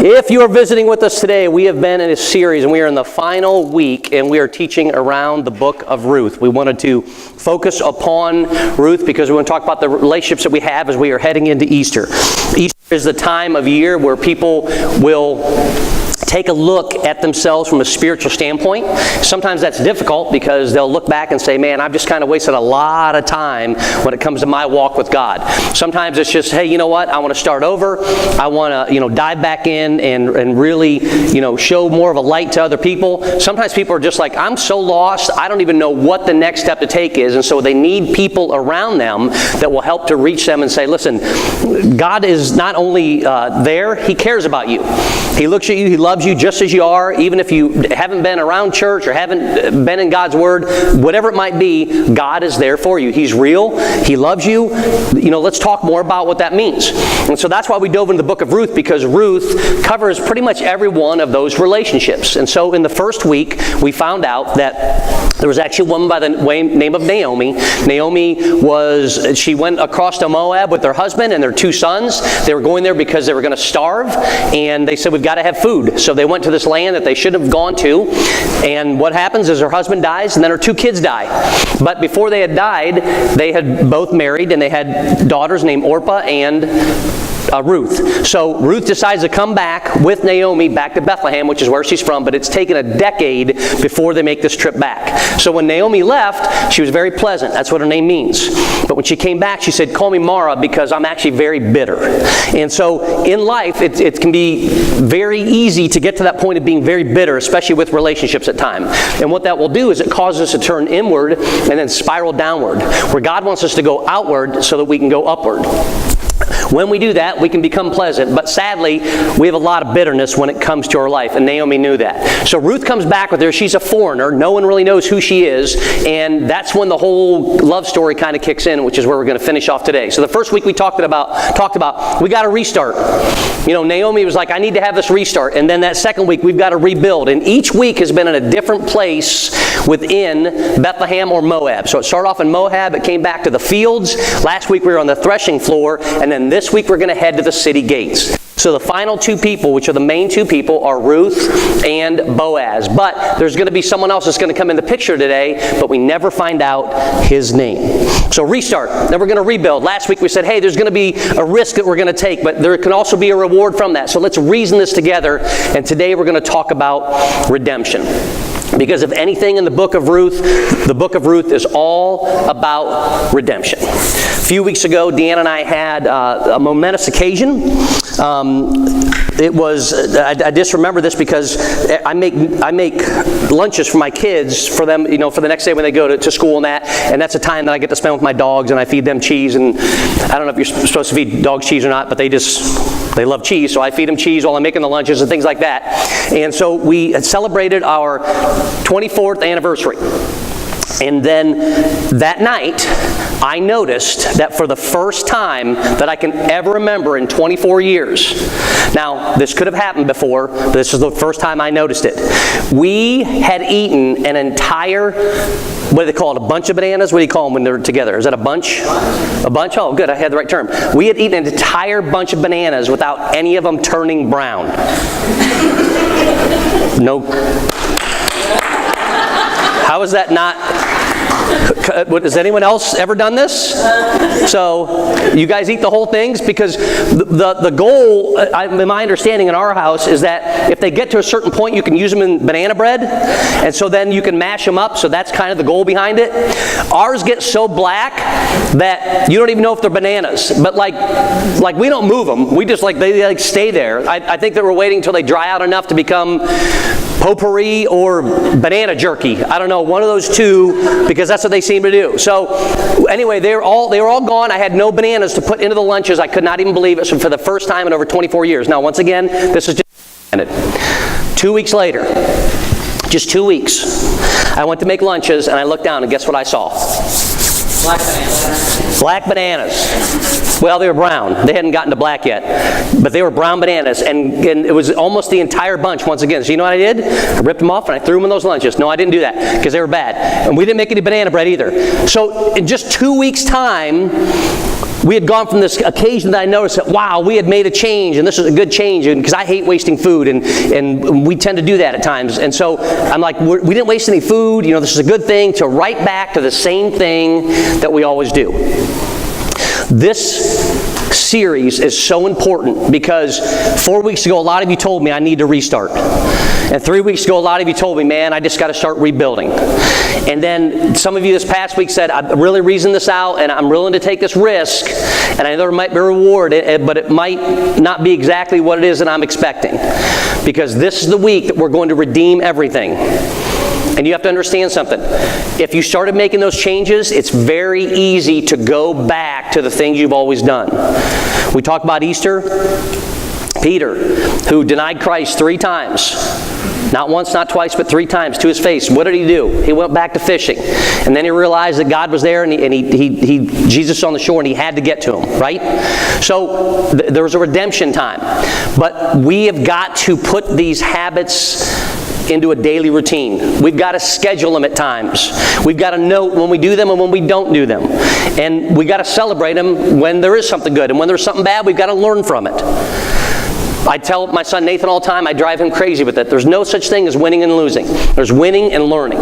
If you are visiting with us today, we have been in a series and we are in the final week and we are teaching around the book of Ruth. We wanted to focus upon Ruth because we want to talk about the relationships that we have as we are heading into Easter. Easter is the time of year where people will take a look at themselves from a spiritual standpoint. Sometimes that's difficult because they'll look back and say, man, I've just kind of wasted a lot of time when it comes to my walk with God. Sometimes it's just, hey, you know what? I want to start over. I want to, dive back in and really, show more of a light to other people. Sometimes people are just like, I'm so lost, I don't even know what the next step to take is. And so they need people around them that will help to reach them and say, listen, God is not only there, He cares about you. He looks at you, He loves you just as you are, even if you haven't been around church or haven't been in God's Word, whatever it might be, God is there for you. He's real. He loves you. Let's talk more about what that means. And so that's why we dove into the book of Ruth, because Ruth covers pretty much every one of those relationships. And so in the first week, we found out that there was actually a woman by the name of Naomi. She went across to Moab with her husband and their two sons. They were going there because they were going to starve, and they said, we've got to have food. So they went to this land that they should have gone to, and what happens is her husband dies, and then her two kids die. But before they had died, they had both married, and they had daughters named Orpah and Ruth. So Ruth decides to come back with Naomi back to Bethlehem, which is where she's from, but it's taken a decade before they make this trip back. So when Naomi left, she was very pleasant. That's what her name means. But when she came back, she said, call me Mara because I'm actually very bitter. And so in life, it can be very easy to get to that point of being very bitter, especially with relationships at times. And what that will do is it causes us to turn inward and then spiral downward, where God wants us to go outward so that we can go upward. When we do that, we can become pleasant, but sadly, we have a lot of bitterness when it comes to our life, and Naomi knew that. So Ruth comes back with her. She's a foreigner. No one really knows who she is, and that's when the whole love story kind of kicks in, which is where we're going to finish off today. So the first week we talked about we got to restart. Naomi was like, I need to have this restart, and then that second week we've got to rebuild, and each week has been in a different place within Bethlehem or Moab. So it started off in Moab, it came back to the fields. Last week we were on the threshing floor, and then this week we're going to head to the city gates. So the final two people, which are the main two people, are Ruth and Boaz. But there's going to be someone else that's going to come in the picture today, but we never find out his name. So restart. Then we're going to rebuild. Last week we said, hey, there's going to be a risk that we're going to take, but there can also be a reward from that. So let's reason this together. And today we're going to talk about redemption. Because if anything in the book of Ruth is all about redemption. A few weeks ago, Deanna and I had a momentous occasion. I just remember this because I make lunches for my kids for them, for the next day when they go to school and that's a time that I get to spend with my dogs, and I feed them cheese. And I don't know if you're supposed to feed dogs cheese or not, but they love cheese, so I feed them cheese while I'm making the lunches and things like that. And so we had celebrated our 24th anniversary. And then that night, I noticed that for the first time that I can ever remember in 24 years, now this could have happened before, but this is the first time I noticed it. We had eaten an entire, what do they call it, a bunch of bananas? What do you call them when they're together? Is that a bunch? A bunch? Oh, good, I had the right term. We had eaten an entire bunch of bananas without any of them turning brown. No. How is that not? Has anyone else ever done this? So you guys eat the whole things? Because the goal, in my understanding in our house, is that if they get to a certain point, you can use them in banana bread. And so then you can mash them up. So that's kind of the goal behind it. Ours get so black that you don't even know if they're bananas. But like we don't move them. We just they stay there. I think that we're waiting until they dry out enough to become potpourri or banana jerky. I don't know, one of those two, because that's what they seem to do. So anyway, they were all gone. I had no bananas to put into the lunches. I could not even believe it. So for the first time in over 24 years. Now, once again, this is just 2 weeks later. Just 2 weeks. I went to make lunches, and I looked down, and guess what I saw? Black bananas. Black bananas. Well, they were brown. They hadn't gotten to black yet. But they were brown bananas. And it was almost the entire bunch once again. So you know what I did? I ripped them off and I threw them in those lunches. No, I didn't do that because they were bad. And we didn't make any banana bread either. So in just 2 weeks' time, We had gone from this occasion that I noticed that, wow, we had made a change, and this was a good change, because I hate wasting food, and we tend to do that at times. And so I'm like, we didn't waste any food, this is a good thing, to right back to the same thing that we always do. This series is so important because 4 weeks ago, a lot of you told me I need to restart. And 3 weeks ago, a lot of you told me, man, I just got to start rebuilding. And then some of you this past week said, I'm really reasoning this out, and I'm willing to take this risk, and I know there might be a reward, but it might not be exactly what it is that I'm expecting. Because this is the week that we're going to redeem everything. And you have to understand something. If you started making those changes, it's very easy to go back to the things you've always done. We talk about Easter. Peter, who denied Christ 3 times. Not once, not twice, but 3 times to his face. What did he do? He went back to fishing. And then he realized that God was there, and Jesus was on the shore, and he had to get to him, right? So there was a redemption time. But we have got to put these habits into a daily routine. We've got to schedule them at times. We've got to note when we do them and when we don't do them. And we've got to celebrate them when there is something good. And when there's something bad, we've got to learn from it. I tell my son Nathan all the time, I drive him crazy with it. There's no such thing as winning and losing. There's winning and learning.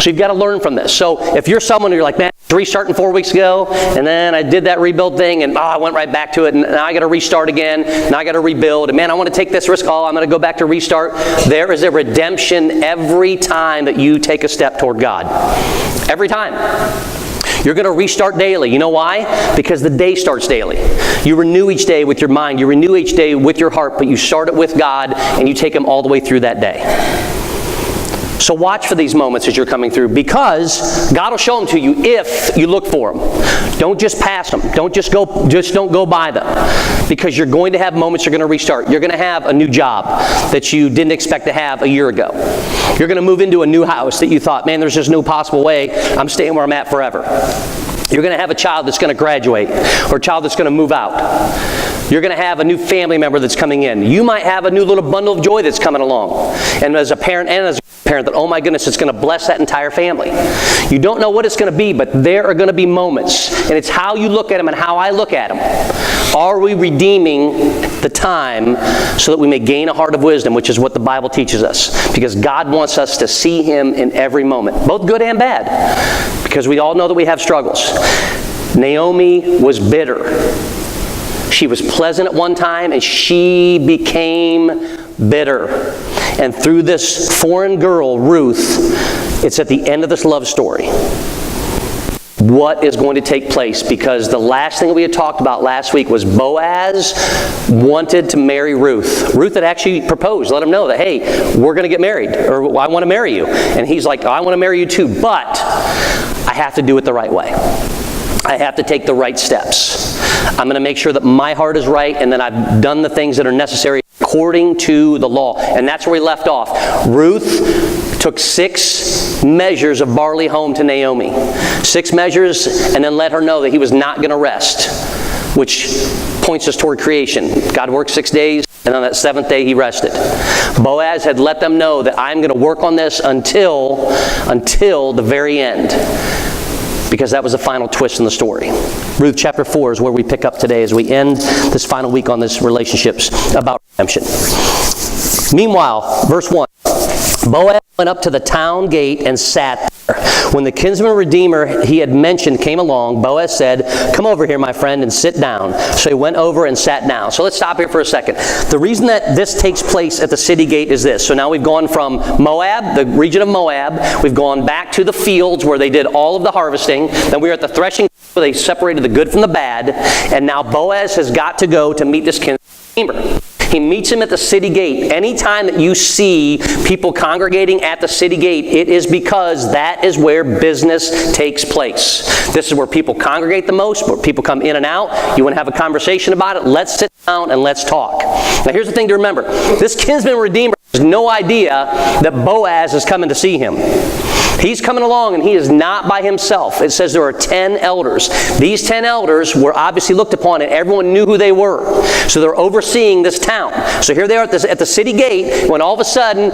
So you've got to learn from this. So if you're someone who you're like, man, restarting 4 weeks ago, and then I did that rebuild thing, and I went right back to it, and now I got to restart again, now I got to rebuild, and man, I want to take this risk, I'm going to go back to restart. There is a redemption every time that you take a step toward God. Every time. You're going to restart daily. You know why? Because the day starts daily. You renew each day with your mind. You renew each day with your heart, but you start it with God, and you take Him all the way through that day. So watch for these moments as you're coming through, because God will show them to you if you look for them. Don't just pass them. Don't go by them, because you're going to have moments you're going to restart. You're going to have a new job that you didn't expect to have a year ago. You're going to move into a new house that you thought, man, there's just no possible way I'm staying where I'm at forever. You're going to have a child that's going to graduate, or a child that's going to move out. You're going to have a new family member that's coming in. You might have a new little bundle of joy that's coming along. And as a parent that, oh my goodness, it's going to bless that entire family. You don't know what it's going to be, but there are going to be moments. And it's how you look at them and how I look at them. Are we redeeming the time so that we may gain a heart of wisdom, which is what the Bible teaches us? Because God wants us to see Him in every moment, both good and bad. Because we all know that we have struggles. Naomi was bitter. She was pleasant at one time, and she became bitter. And through this foreign girl, Ruth, it's at the end of this love story. What is going to take place? Because the last thing we had talked about last week was Boaz wanted to marry Ruth. Ruth had actually proposed, let him know that, hey, we're going to get married, or I want to marry you. And he's like, I want to marry you too, but I have to do it the right way. I have to take the right steps. I'm going to make sure that my heart is right, and then I've done the things that are necessary according to the law. And that's where we left off. Ruth took 6 measures of barley home to Naomi. 6 measures, and then let her know that he was not going to rest, which points us toward creation. God worked 6 days, and on that 7th day he rested. Boaz had let them know that I'm going to work on this until the very end, because that was the final twist in the story. Ruth chapter 4 is where we pick up today as we end this final week on this relationships about redemption. Meanwhile, verse 1, Boaz went up to the town gate and sat there. When the kinsman redeemer he had mentioned came along, Boaz said, come over here, my friend, and sit down. So he went over and sat down. So let's stop here for a second. The reason that this takes place at the city gate is this. So now we've gone from Moab, the region of Moab. We've gone back to the fields where they did all of the harvesting. Then we were at the threshing where they separated the good from the bad. And now Boaz has got to go to meet this kinsman redeemer. He meets him at the city gate. Anytime that you see people congregating at the city gate, it is because that is where business takes place. This is where people congregate the most, where people come in and out. You want to have a conversation about it? Let's sit down and let's talk. Now here's the thing to remember. This kinsman redeemer has no idea that Boaz is coming to see him. He's coming along and he is not by himself. It says there are 10 elders. These 10 elders were obviously looked upon and everyone knew who they were. So they're overseeing this town. So here they are at the city gate when all of a sudden,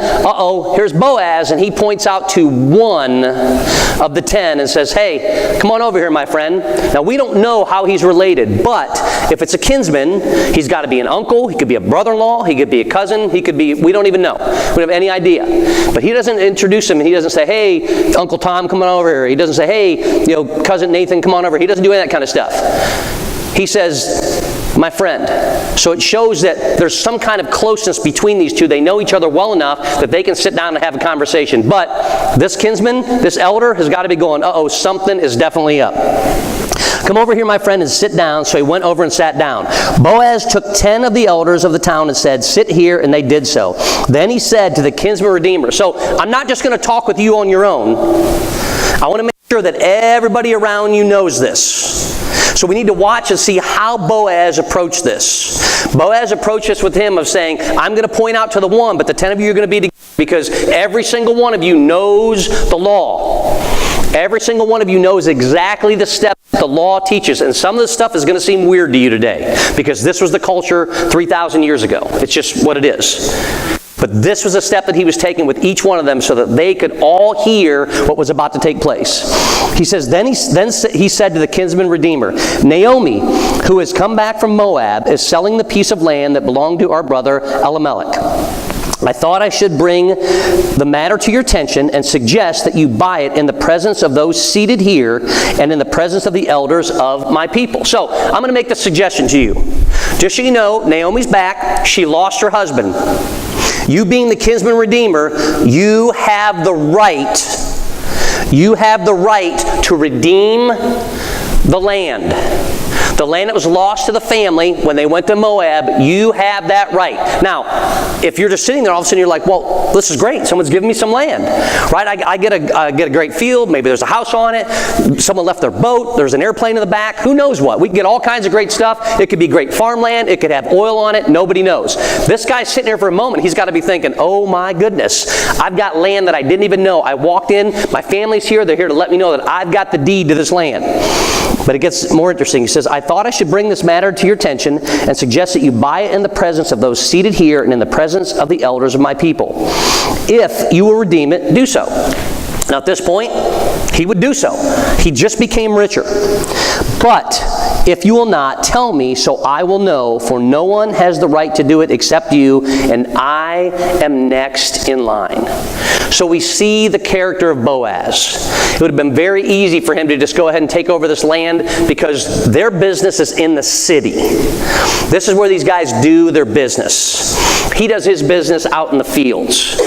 here's Boaz, and he points out to one of the 10 and says, hey, come on over here, my friend. Now we don't know how he's related, but if it's a kinsman, he's got to be an uncle, he could be a brother-in-law, he could be a cousin, he could be, we don't even know. We don't have any idea. But he doesn't introduce him, and he doesn't say, hey, Uncle Tom, come on over here. He doesn't say, hey, Cousin Nathan, come on over. He doesn't do any of that kind of stuff. He says, my friend. So it shows that there's some kind of closeness between these two. They know each other well enough that they can sit down and have a conversation. But this kinsman, this elder, has got to be going, something is definitely up. Come over here, my friend, and sit down. So he went over and sat down. Boaz took 10 of the elders of the town and said, sit here, and they did so. Then he said to the kinsman redeemer, so I'm not just going to talk with you on your own. I want to make sure that everybody around you knows this. So we need to watch and see how Boaz approached this. Boaz approached this with him of saying, I'm going to point out to the one, but the 10 of you are going to be together because every single one of you knows the law. Every single one of you knows exactly the steps the law teaches, and some of this stuff is going to seem weird to you today because this was the culture 3,000 years ago. It's just what it is. But this was a step that he was taking with each one of them so that they could all hear what was about to take place. He says, then he said to the kinsman redeemer, Naomi, who has come back from Moab, is selling the piece of land that belonged to our brother Elimelech. I thought I should bring the matter to your attention and suggest that you buy it in the presence of those seated here and in the presence of the elders of my people. So I'm going to make this suggestion to you. Just so you know, Naomi's back. She lost her husband. You being the kinsman redeemer, you have the right to redeem the land. The land that was lost to the family when they went to Moab, you have that right. Now, if you're just sitting there, all of a sudden you're like, well, this is great. Someone's giving me some land, right? I get a great field. Maybe there's a house on it. Someone left their boat. There's an airplane in the back. Who knows what? We can get all kinds of great stuff. It could be great farmland. It could have oil on it. Nobody knows. This guy's sitting there for a moment. He's got to be thinking, oh my goodness, I've got land that I didn't even know. I walked in. My family's here. They're here to let me know that I've got the deed to this land. But it gets more interesting. He says, I thought I should bring this matter to your attention and suggest that you buy it in the presence of those seated here and in the presence of the elders of my people. If you will redeem it, do so. Now at this point, he would do so. He just became richer. But if you will not, tell me, so I will know, for no one has the right to do it except you, and I am next in line. So we see the character of Boaz. It would have been very easy for him to just go ahead and take over this land because their business is in the city. This is where these guys do their business. He does his business out in the fields.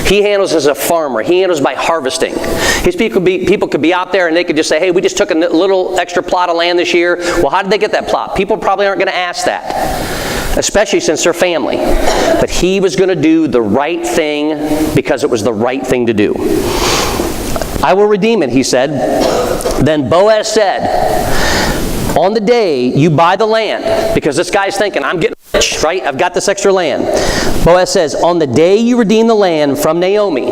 He handles as a farmer. He handles by harvesting. His people could be out there and they could just say, hey, we just took a little extra plot of land this year. Well, how did they get that plot? People probably aren't going to ask that, especially since they're family. But he was going to do the right thing because it was the right thing to do. I will redeem it, he said. Then Boaz said, on the day you buy the land, because this guy's thinking, I'm getting rich, right? I've got this extra land. Boaz says, on the day you redeem the land from Naomi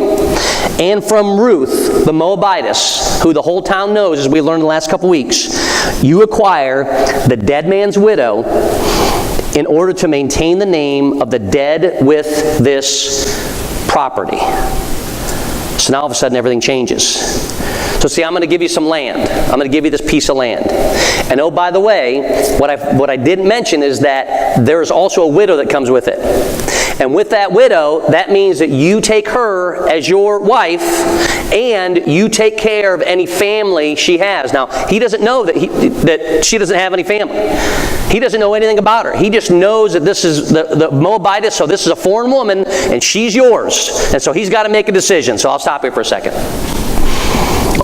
and from Ruth, the Moabitess, who the whole town knows, as we learned the last couple weeks, you acquire the dead man's widow in order to maintain the name of the dead with this property. So now all of a sudden everything changes. So see, I'm going to give you some land. I'm going to give you this piece of land. And oh, by the way, what I didn't mention is that there is also a widow that comes with it. And with that widow, that means that you take her as your wife and you take care of any family she has. Now, he doesn't know that she doesn't have any family. He doesn't know anything about her. He just knows that this is the Moabitess, so this is a foreign woman, and she's yours. And so he's got to make a decision. So I'll stop here for a second.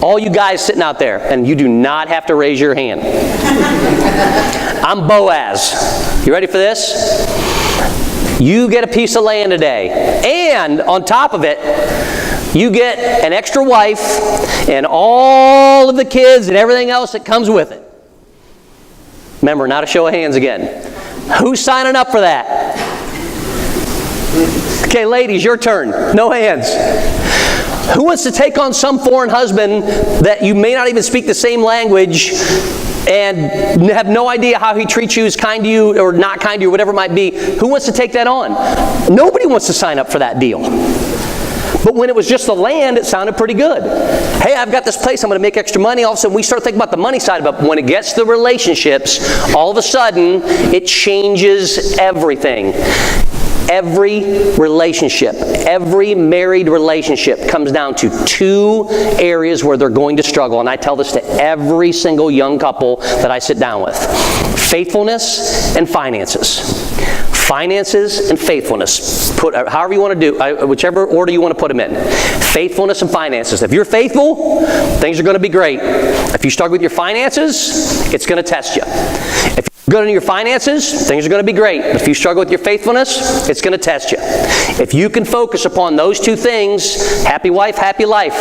All you guys sitting out there, and you do not have to raise your hand. I'm Boaz. You ready for this? You get a piece of land today. And on top of it, you get an extra wife and all of the kids and everything else that comes with it. Remember, not a show of hands again. Who's signing up for that? Okay, ladies, your turn. No hands. Who wants to take on some foreign husband that you may not even speak the same language and have no idea how he treats you, is kind to you or not kind to you, whatever it might be? Who wants to take that on? Nobody wants to sign up for that deal. But when it was just the land, it sounded pretty good. Hey, I've got this place, I'm going to make extra money. All of a sudden, we start thinking about the money side of it. But when it gets to the relationships, all of a sudden, it changes everything. Every relationship, every married relationship comes down to two areas where they're going to struggle. And I tell this to every single young couple that I sit down with. Faithfulness and finances. Finances and faithfulness. Put however you want to do, whichever order you want to put them in. Faithfulness and finances. If you're faithful, things are going to be great. If you struggle with your finances, it's going to test you. If you're good in your finances, things are going to be great. If you struggle with your faithfulness, it's going to test you. If you can focus upon those two things, happy wife, happy life,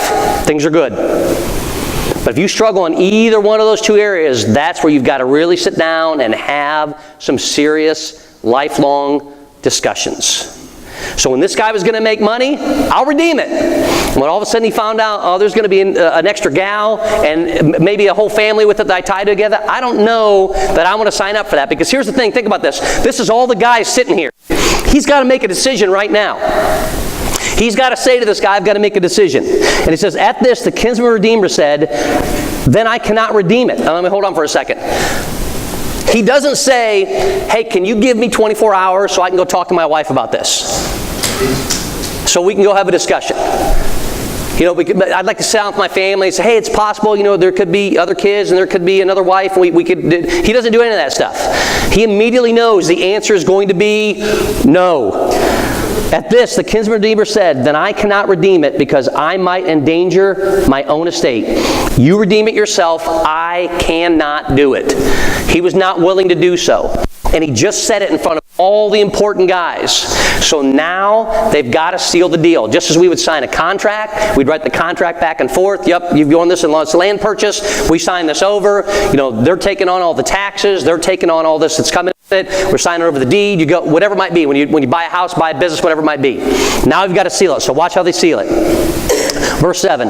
things are good. But if you struggle in either one of those two areas, that's where you've got to really sit down and have some serious, lifelong discussions. So when this guy was going to make money, I'll redeem it. And when all of a sudden he found out, oh, there's going to be an extra gal and maybe a whole family with it that I tie together, I don't know that I want to sign up for that. Because here's the thing, think about this. This is all the guys sitting here. He's got to make a decision right now. He's got to say to this guy, I've got to make a decision. And he says, at this, the kinsman redeemer said, then I cannot redeem it. Now, let me hold on for a second. He doesn't say, hey, can you give me 24 hours so I can go talk to my wife about this? So we can go have a discussion. You know, I'd like to sit down with my family and say, hey, it's possible, you know, there could be other kids and there could be another wife. And we could. He doesn't do any of that stuff. He immediately knows the answer is going to be no. At this, the kinsman redeemer said, then I cannot redeem it because I might endanger my own estate. You redeem it yourself. I cannot do it. He was not willing to do so. And he just said it in front of all the important guys. So now they've got to seal the deal. Just as we would sign a contract, we'd write the contract back and forth. Yep, you've won this in land purchase. We sign this over. You know, they're taking on all the taxes. They're taking on all this that's coming with it. We're signing over the deed. You go, whatever it might be. When you buy a house, buy a business, whatever it might be. Now we've got to seal it. So watch how they seal it. Verse 7.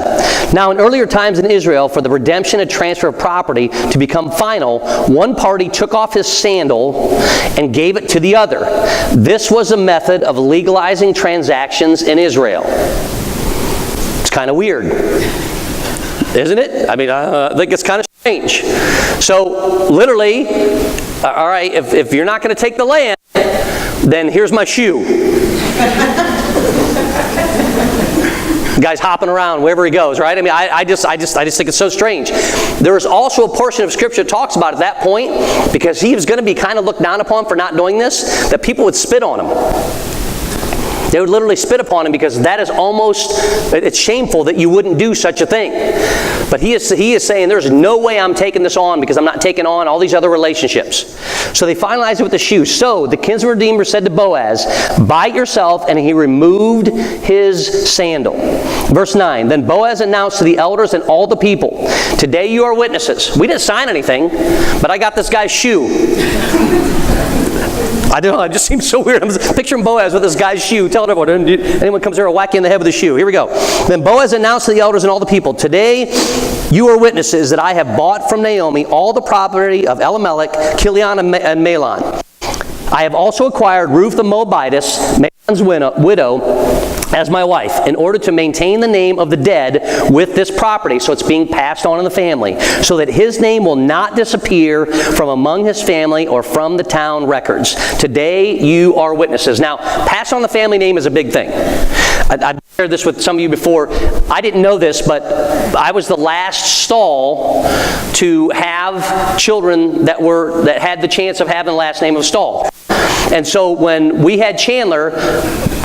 Now in earlier times in Israel, for the redemption and transfer of property to become final, one party took off his sandal and gave it to the other. This was a method of legalizing transactions in Israel. It's kind of weird, isn't it? I mean, I think it's kind of strange. So literally, all right, if you're not going to take the land, then here's my shoe. The guy's hopping around wherever he goes, right? I mean, I just think it's so strange. There is also a portion of Scripture that talks about at that point, because he was going to be kind of looked down upon for not doing this, that people would spit on him. They would literally spit upon him because that is almost, it's shameful that you wouldn't do such a thing. But he is saying there's no way I'm taking this on because I'm not taking on all these other relationships. So they finalized it with the shoe. So the kinsman redeemer said to Boaz, buy it yourself, and he removed his sandal. Verse 9, then Boaz announced to the elders and all the people, today you are witnesses. We didn't sign anything, but I got this guy's shoe. I don't know, it just seems so weird. I'm picturing Boaz with this guy's shoe, telling everyone, anyone comes here, I'll whack you in the head with a shoe. Here we go. Then Boaz announced to the elders and all the people, today you are witnesses that I have bought from Naomi all the property of Elimelech, Kilion, and Mahlon. I have also acquired Ruth the Moabitess, Mahlon's widow, as my wife, in order to maintain the name of the dead with this property. So it's being passed on in the family, so that his name will not disappear from among his family or from the town records. Today you are witnesses. Now, pass on the family name is a big thing. I've shared this with some of you before. I didn't know this, but I was the last Stahl to have children that had the chance of having the last name of Stahl. And so when we had Chandler,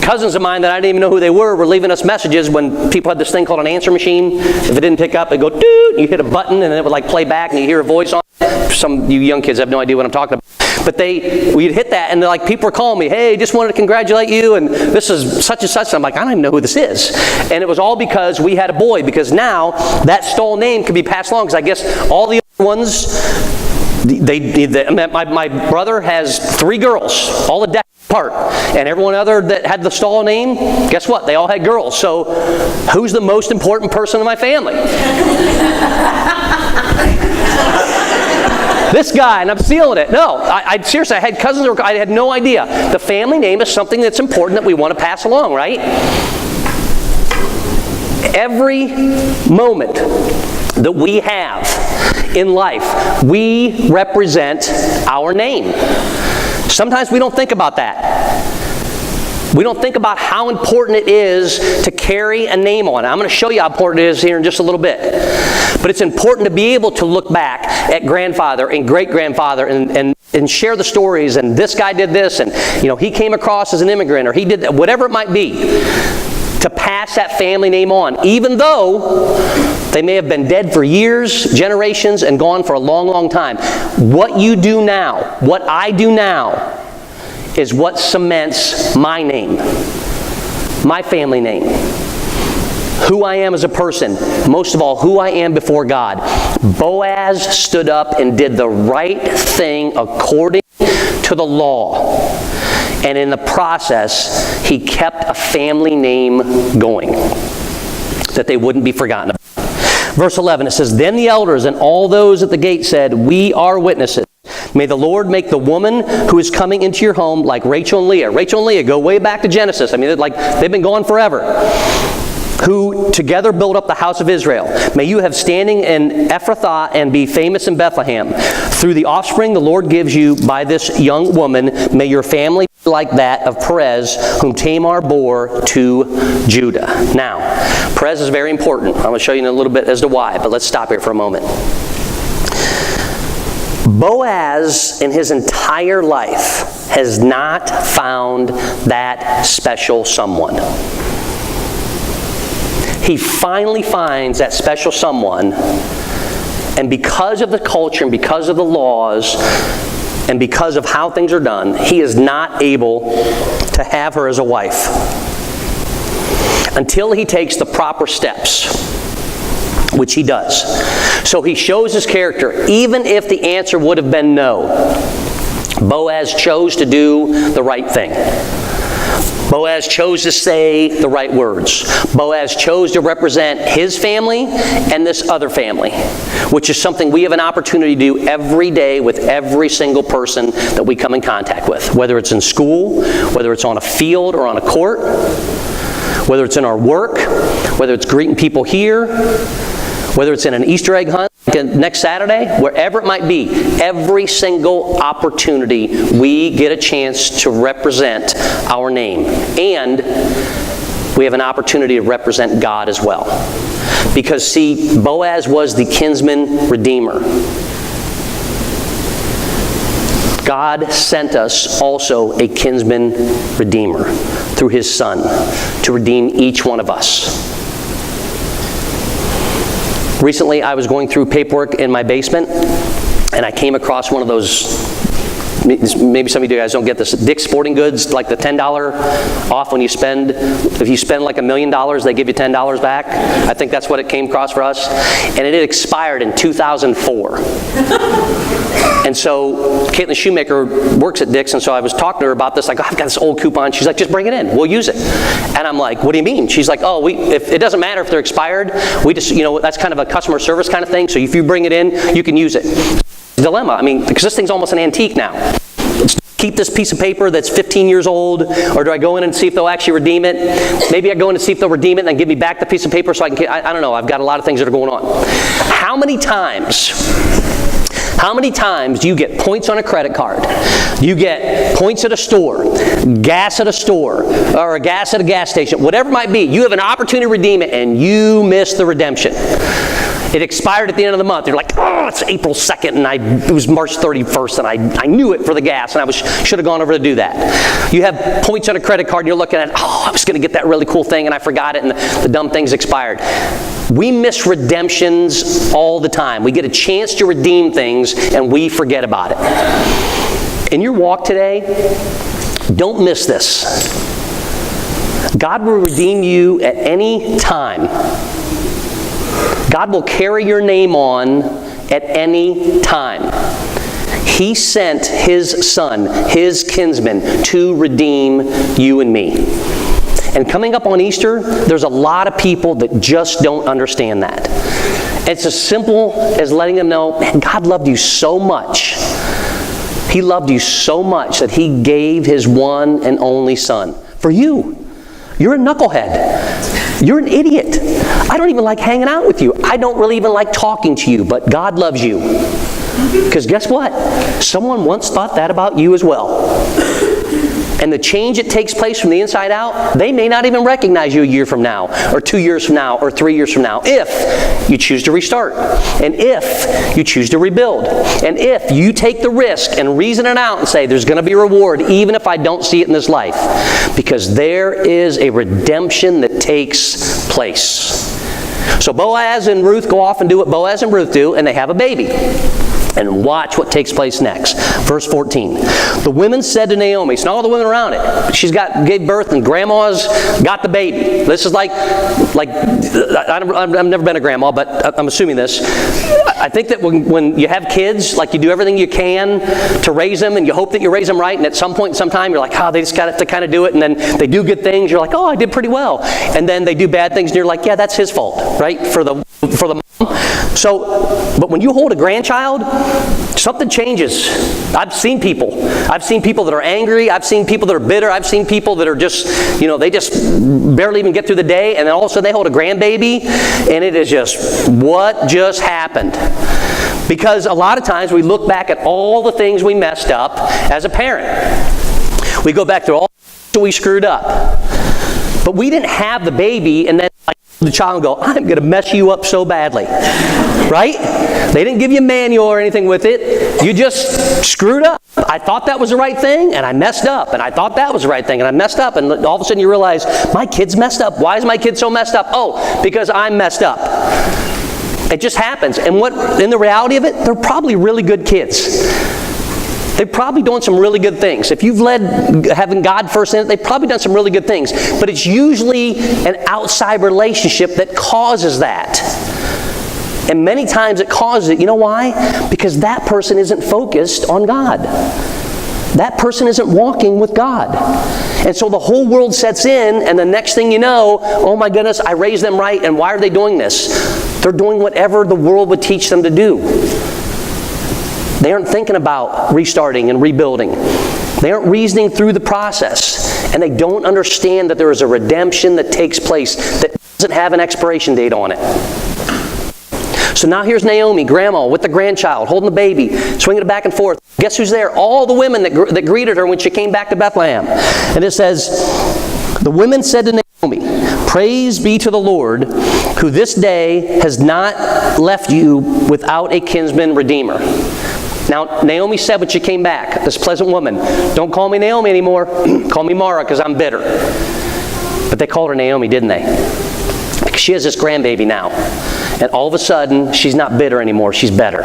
cousins of mine that I didn't even know who they were leaving us messages when people had this thing called an answer machine. If it didn't pick up, it'd go doot, you hit a button and it would like play back and you hear a voice on it. Some of you young kids have no idea what I'm talking about. But we'd hit that and like people were calling me, hey, just wanted to congratulate you and this is such and such. And I'm like, I don't even know who this is. And it was all because we had a boy, because now that Stahl name could be passed along, because I guess all the other ones, my brother has 3 girls, all the part. And everyone other that had the Stahl name, guess what? They all had girls. So who's the most important person in my family? This guy, and I'm stealing it. No, I seriously, I had cousins, I had no idea. The family name is something that's important that we want to pass along, right? Every moment that we have in life, we represent our name. Sometimes we don't think about that. We don't think about how important it is to carry a name on. I'm going to show you how important it is here in just a little bit. But it's important to be able to look back at grandfather and great-grandfather and share the stories, and this guy did this, and he came across as an immigrant, or he did that, whatever it might be, to pass that family name on, even though they may have been dead for years, generations, and gone for a long, long time. What you do now, what I do now, is what cements my name, my family name, who I am as a person, most of all, who I am before God. Boaz stood up and did the right thing according to the law. And in the process, he kept a family name going, that they wouldn't be forgotten about. Verse 11, it says, "Then the elders and all those at the gate said, 'We are witnesses. May the Lord make the woman who is coming into your home like Rachel and Leah.'" Rachel and Leah go way back to Genesis. I mean, they've been gone forever. "Who together build up the house of Israel. May you have standing in Ephrathah and be famous in Bethlehem. Through the offspring the Lord gives you by this young woman, may your family be like that of Perez, whom Tamar bore to Judah." Now, Perez is very important. I'm going to show you in a little bit as to why, but let's stop here for a moment. Boaz, in his entire life, has not found that special someone. He finally finds that special someone, and because of the culture and because of the laws and because of how things are done, he is not able to have her as a wife until he takes the proper steps, which he does. So he shows his character. Even if the answer would have been no, Boaz chose to do the right thing. Boaz chose to say the right words. Boaz chose to represent his family and this other family, which is something we have an opportunity to do every day with every single person that we come in contact with, whether it's in school, whether it's on a field or on a court, whether it's in our work, whether it's greeting people here, whether it's in an Easter egg hunt next Saturday, wherever it might be. Every single opportunity we get a chance to represent our name. And we have an opportunity to represent God as well. Because see, Boaz was the kinsman redeemer. God sent us also a kinsman redeemer through his Son to redeem each one of us. Recently, I was going through paperwork in my basement, and I came across one of those, maybe some of you guys don't get this, Dick's Sporting Goods, like the $10 off when you spend, if you spend like $1 million, they give you $10 back. I think that's what it came across for us. And it had expired in 2004. And so Caitlin Shoemaker works at Dick's, and so I was talking to her about this, like, oh, I've got this old coupon. She's like, just bring it in. We'll use it. And I'm like, what do you mean? She's like, oh, if it doesn't matter if they're expired. We just, that's kind of a customer service kind of thing. So if you bring it in, you can use it. Dilemma. I mean, because this thing's almost an antique now. Keep this piece of paper that's 15 years old, or do I go in and see if they'll actually redeem it? Maybe I go in and see if they'll redeem it and then give me back the piece of paper so I can, I don't know, I've got a lot of things that are going on. How many times do you get points on a credit card? You get points at a store, gas at a store, or gas at a gas station, whatever it might be. You have an opportunity to redeem it, and you miss the redemption. It expired at the end of the month. You're like, oh, it's April 2nd, and it was March 31st, and I knew it for the gas, and I should have gone over to do that. You have points on a credit card, and you're looking at, oh, I was going to get that really cool thing, and I forgot it, and the dumb thing's expired. We miss redemptions all the time. We get a chance to redeem things, and we forget about it. In your walk today, don't miss this. God will redeem you at any time. God will carry your name on at any time. He sent His Son, His kinsman, to redeem you and me. And coming up on Easter, there's a lot of people that just don't understand that. It's as simple as letting them know, man, God loved you so much. He loved you so much that He gave His one and only Son for you. You're a knucklehead. You're an idiot. I don't even like hanging out with you. I don't really even like talking to you, but God loves you. Because guess what? Someone once thought that about you as well. And the change that takes place from the inside out, they may not even recognize you a year from now, or 2 years from now, or 3 years from now, if you choose to restart, and if you choose to rebuild, and if you take the risk and reason it out and say, there's going to be a reward, even if I don't see it in this life, because there is a redemption that takes place. So Boaz and Ruth go off and do what Boaz and Ruth do, and they have a baby. And watch what takes place next. Verse 14. The women said to Naomi, it's not all the women around it. Gave birth and grandma's got the baby. This is like I've never been a grandma, but I'm assuming this. I think that when you have kids, like you do everything you can to raise them, and you hope that you raise them right, and at some point in some time, you're like, they just got to kind of do it, and then they do good things, you're like, I did pretty well. And then they do bad things, and you're like, yeah, that's his fault, right? For the mom. So, but when you hold a grandchild, something changes. I've seen people that are angry. I've seen people that are bitter. I've seen people that are just, they just barely even get through the day, and then all of a sudden they hold a grandbaby, and it is just, what just happened? Because a lot of times we look back at all the things we messed up as a parent. We go back to all that we screwed up. But we didn't have the baby, and then the child go, I'm going to mess you up so badly. Right? They didn't give you a manual or anything with it. You just screwed up. I thought that was the right thing, and I messed up. And I thought that was the right thing, and I messed up. And all of a sudden you realize, my kid's messed up. Why is my kid so messed up? Oh, because I'm messed up. It just happens. And in the reality of it, they're probably really good kids. They're probably doing some really good things. If you've led having God first in it, they've probably done some really good things. But it's usually an outside relationship that causes that. And many times it causes it. You know why? Because that person isn't focused on God. That person isn't walking with God. And so the whole world sets in, and the next thing you know, oh my goodness, I raised them right, and why are they doing this? They're doing whatever the world would teach them to do. They aren't thinking about restarting and rebuilding. They aren't reasoning through the process. And they don't understand that there is a redemption that takes place that doesn't have an expiration date on it. So now here's Naomi, grandma, with the grandchild, holding the baby, swinging it back and forth. Guess who's there? All the women that greeted her when she came back to Bethlehem. And it says, the women said to Naomi, praise be to the Lord, who this day has not left you without a kinsman redeemer. Now, Naomi said when she came back, this pleasant woman, don't call me Naomi anymore. Call me Mara, because I'm bitter. But they called her Naomi, didn't they? Because she has this grandbaby now. And all of a sudden, she's not bitter anymore. She's better.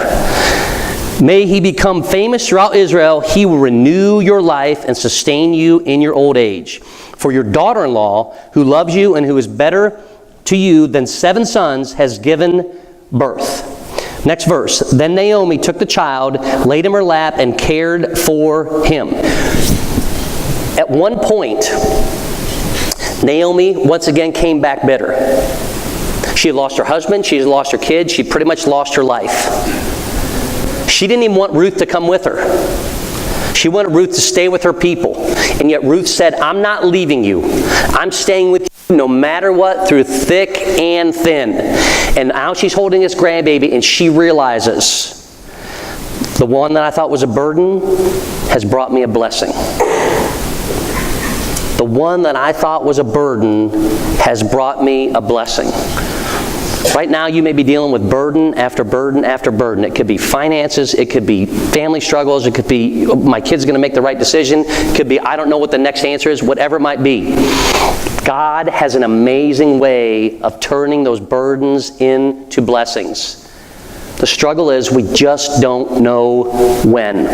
May he become famous throughout Israel. He will renew your life and sustain you in your old age. For your daughter-in-law, who loves you and who is better to you than 7 sons, has given birth. Next verse. Then Naomi took the child, laid him in her lap, and cared for him. At one point, Naomi once again came back bitter. She had lost her husband, she had lost her kids, she pretty much lost her life. She didn't even want Ruth to come with her. She wanted Ruth to stay with her people. And yet Ruth said, I'm not leaving you. I'm staying with you no matter what, through thick and thin. And now she's holding this grandbaby, and she realizes, the one that I thought was a burden has brought me a blessing. The one that I thought was a burden has brought me a blessing. Right now, you may be dealing with burden after burden after burden. It could be finances. It could be family struggles. It could be, my kid's going to make the right decision. It could be, I don't know what the next answer is. Whatever it might be. God has an amazing way of turning those burdens into blessings. The struggle is we just don't know when.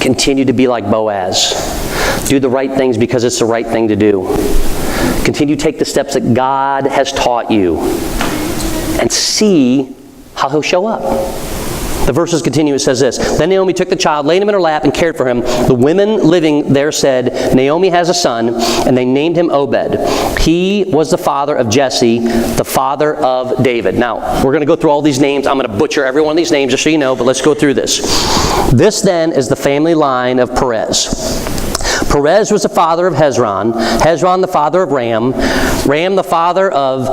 Continue to be like Boaz. Do the right things because it's the right thing to do. Continue to take the steps that God has taught you and see how He'll show up. The verses continue. It says this: Then Naomi took the child, laid him in her lap, and cared for him. The women living there said, Naomi has a son, and they named him Obed. He was the father of Jesse, the father of David. Now, we're going to go through all these names. I'm going to butcher every one of these names just so you know, but let's go through this. This then is the family line of Perez. Perez was the father of Hezron, Hezron the father of Ram, Ram the father of,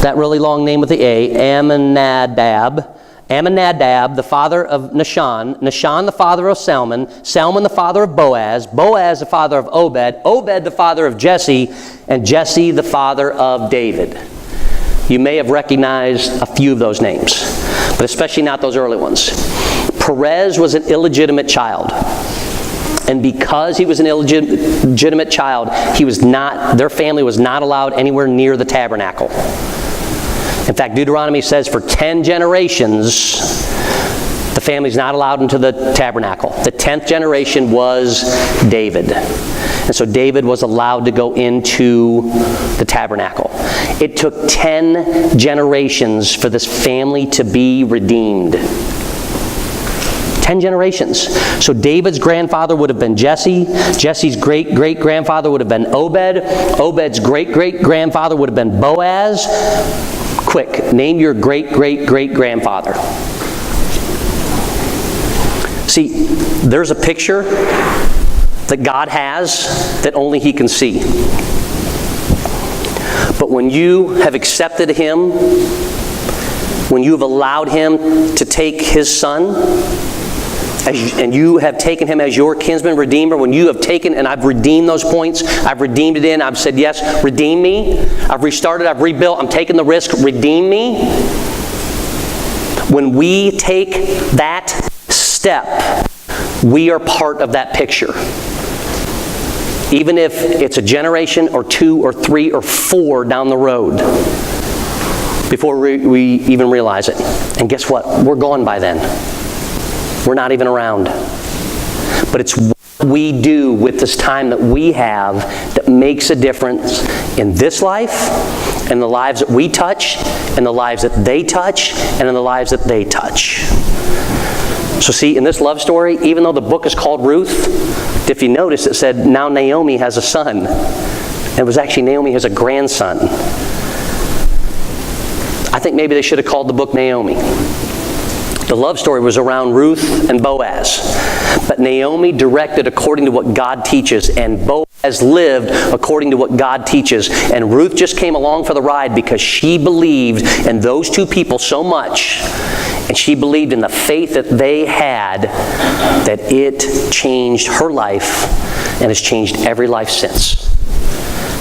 that really long name with the A, Amminadab, the father of Nahshon, Nahshon the father of Salmon, Salmon the father of Boaz, Boaz the father of Obed, Obed the father of Jesse, and Jesse the father of David. You may have recognized a few of those names, but especially not those early ones. Perez was an illegitimate child. And because he was an illegitimate child, their family was not allowed anywhere near the tabernacle. In fact, Deuteronomy says for 10 generations, the family's not allowed into the tabernacle. The 10th generation was David. And so David was allowed to go into the tabernacle. It took 10 generations for this family to be redeemed. 10 generations. So David's grandfather would have been Jesse. Jesse's great-great-grandfather would have been Obed. Obed's great-great-grandfather would have been Boaz. Quick, name your great-great-great-grandfather. See, there's a picture that God has that only He can see. But when you have accepted Him, when you have allowed Him to take His Son, and you have taken Him as your kinsman redeemer, when you have taken, and I've redeemed those points, I've redeemed it in, I've said, yes, redeem me, I've restarted, I've rebuilt, I'm taking the risk, redeem me. When we take that step, we are part of that picture. Even if it's a generation or 2 or 3 or 4 down the road, before we even realize it. And guess what? We're gone by then. We're not even around. But it's what we do with this time that we have that makes a difference in this life, and the lives that we touch, and the lives that they touch, and in the lives that they touch. So see, in this love story, even though the book is called Ruth, if you notice, it said, now Naomi has a son. And it was actually Naomi has a grandson. I think maybe they should have called the book Naomi. The love story was around Ruth and Boaz. But Naomi directed according to what God teaches, and Boaz lived according to what God teaches. And Ruth just came along for the ride because she believed in those two people so much, and she believed in the faith that they had, that it changed her life and has changed every life since.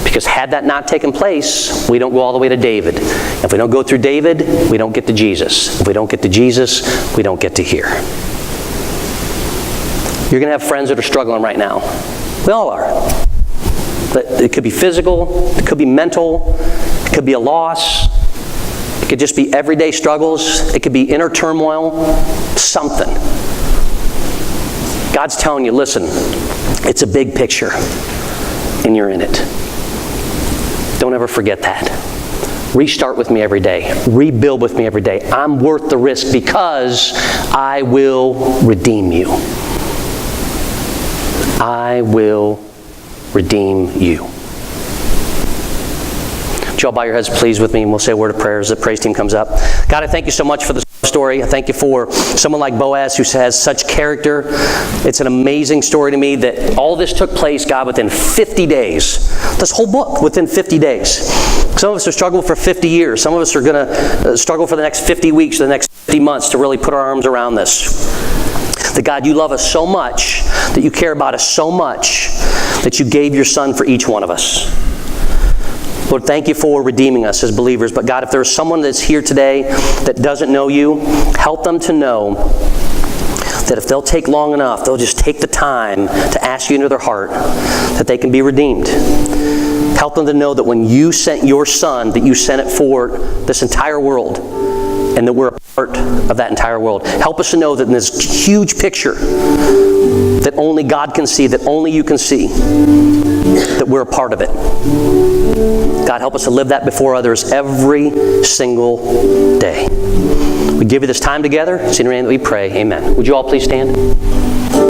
Because had that not taken place, we don't go all the way to David. If we don't go through David, we don't get to Jesus. If we don't get to Jesus, we don't get to here. You're going to have friends that are struggling right now. We all are. It could be physical, it could be mental, it could be a loss, it could just be everyday struggles, it could be inner turmoil, something. God's telling you, listen, it's a big picture, and you're in it. Don't ever forget that. Restart with me every day. Rebuild with me every day. I'm worth the risk because I will redeem you. I will redeem you. Would you all bow your heads, please, with me, and we'll say a word of prayer as the praise team comes up. God, I thank you so much for this story. I thank you for someone like Boaz who has such character. It's an amazing story to me that all this took place, God, within 50 days. This whole book within 50 days. Some of us are struggling for 50 years. Some of us are going to struggle for the next 50 weeks, the next 50 months to really put our arms around this. That God, you love us so much, that you care about us so much, that you gave your Son for each one of us. Lord, thank you for redeeming us as believers. But God, if there's someone that's here today that doesn't know you, help them to know that if they'll take long enough, they'll just take the time to ask you into their heart, that they can be redeemed. Help them to know that when you sent your Son, that you sent it for this entire world, and that we're a part of that entire world. Help us to know that in this huge picture that only God can see, that only you can see, that we're a part of it. God, help us to live that before others every single day. We give you this time together. It's in your name that we pray. Amen. Would you all please stand?